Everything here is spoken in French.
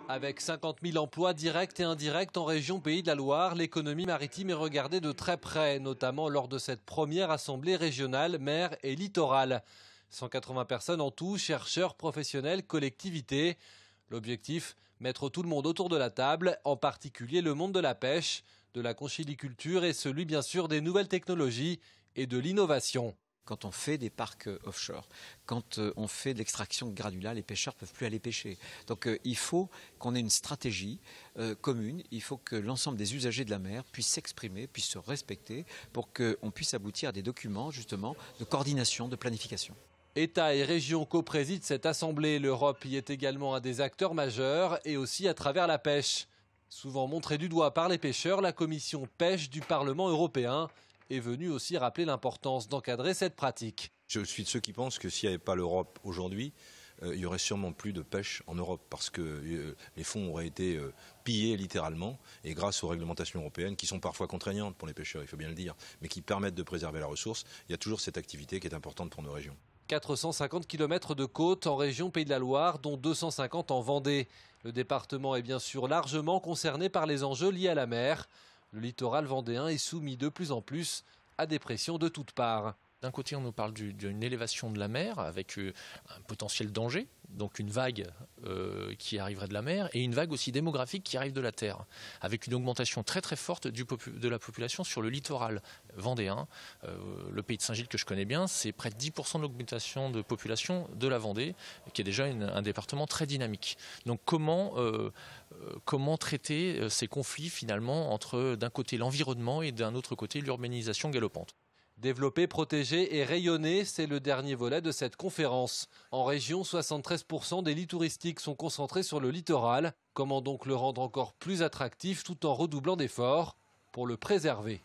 Avec 50 000 emplois directs et indirects en région Pays de la Loire, l'économie maritime est regardée de très près, notamment lors de cette première assemblée régionale, mer et littorale. 180 personnes en tout, chercheurs, professionnels, collectivités. L'objectif, mettre tout le monde autour de la table, en particulier le monde de la pêche, de la conchyliculture et celui bien sûr des nouvelles technologies et de l'innovation. Quand on fait des parcs offshore, quand on fait de l'extraction de granulats, les pêcheurs ne peuvent plus aller pêcher. Donc il faut qu'on ait une stratégie commune, il faut que l'ensemble des usagers de la mer puissent s'exprimer, puissent se respecter pour qu'on puisse aboutir à des documents justement de coordination, de planification. États et régions coprésident cette assemblée. L'Europe y est également un des acteurs majeurs et aussi à travers la pêche. Souvent montrée du doigt par les pêcheurs, la commission pêche du Parlement européen est venue aussi rappeler l'importance d'encadrer cette pratique. Je suis de ceux qui pensent que s'il n'y avait pas l'Europe aujourd'hui, il n'y aurait sûrement plus de pêche en Europe parce que les fonds auraient été pillés littéralement et grâce aux réglementations européennes qui sont parfois contraignantes pour les pêcheurs, il faut bien le dire, mais qui permettent de préserver la ressource, il y a toujours cette activité qui est importante pour nos régions. 450 km de côte en région Pays de la Loire, dont 250 en Vendée. Le département est bien sûr largement concerné par les enjeux liés à la mer. Le littoral vendéen est soumis de plus en plus à des pressions de toutes parts. D'un côté, on nous parle d'une élévation de la mer avec un potentiel danger, donc une vague qui arriverait de la mer et une vague aussi démographique qui arrive de la terre, avec une augmentation très très forte de la population sur le littoral vendéen. Le pays de Saint-Gilles que je connais bien, c'est près de 10% de l'augmentation de population de la Vendée, qui est déjà un département très dynamique. Donc comment traiter ces conflits finalement entre d'un côté l'environnement et d'un autre côté l'urbanisation galopante? Développer, protéger et rayonner, c'est le dernier volet de cette conférence. En région, 73% des lits touristiques sont concentrés sur le littoral. Comment donc le rendre encore plus attractif tout en redoublant d'efforts pour le préserver ?